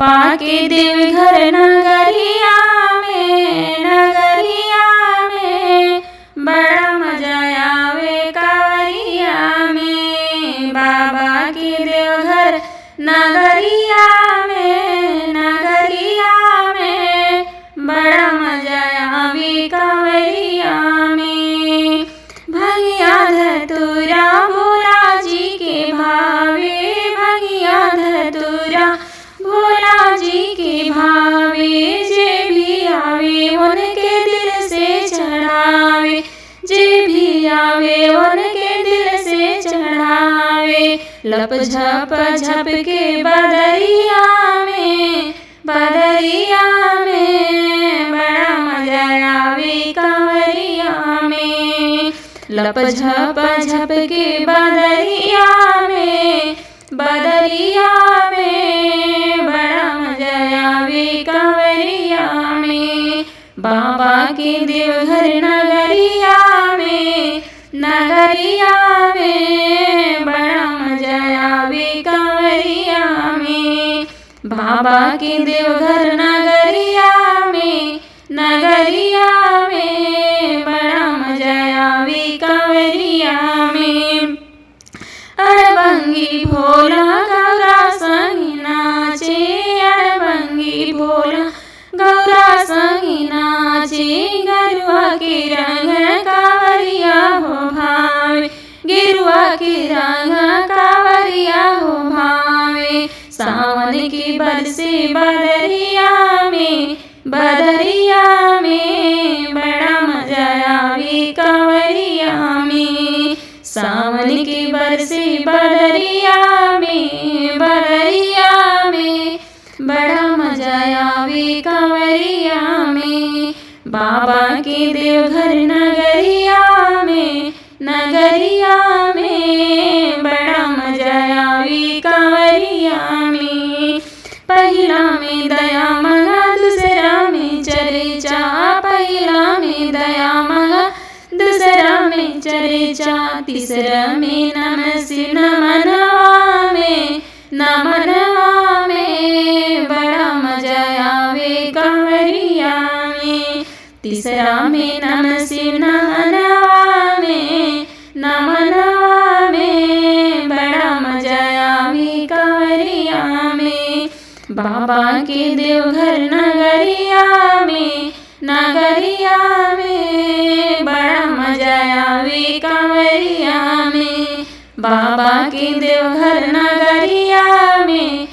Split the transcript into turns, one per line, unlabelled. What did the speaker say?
पाके देवघर नगरिया में बड़ा मजा आवे कांवरिया में। बाबा के देवघर नगरिया में बड़ा मजा आवे कांवरिया में। भंगिया धतूरा भोला जी के भावे, भंगिया धतूरा भोला जी के भावे। जे भी आवे उनके दिल से चढ़ावे, जे भी आवे उनके दिल से चढ़ावे। लप झप झप के बदरिया में बड़ा मजा आवे कांवरिया में। लप झप झप के बदरिया में बड़ा मजा आवे कांवरिया में। बाबा के देवघर नगरिया में बड़ा मजा आवे कांवरिया में। बाबा के देवघर नगरिया में बड़ा मजा आवे कांवरिया में। अड़बंगी भोला गौरा संगी नाचे, अड़बंगी भोला गौरा संगी नाचे। गेरुआ के रंग कांवरिया हो भावे, गेरुआ के रंग कांवरिया हो भावे। सावन की बरसे बदरिया में बड़ा मजा आवे कांवरिया में। सावन के बरसे बदरिया में बड़ा मजा आवे कांवरिया में। बाबा के देवघर नगरिया में बड़ा मजा आवे कांवरिया में। पहिला में दया मंगा दूसरा में चर्चा, पहिला में दया मंगा दूसरा में चर्चा। तीसरा में नमः शिव नमनवा में बड़ा मजा आवे कांवरिया में। तीसरा में नमः शिव नमनवा में बड़ा मजा आवे कांवरिया में। बाबा के देवघर नगरिया में बड़ा मजा आवे कांवरिया में। बाबा के देवघर नगरिया में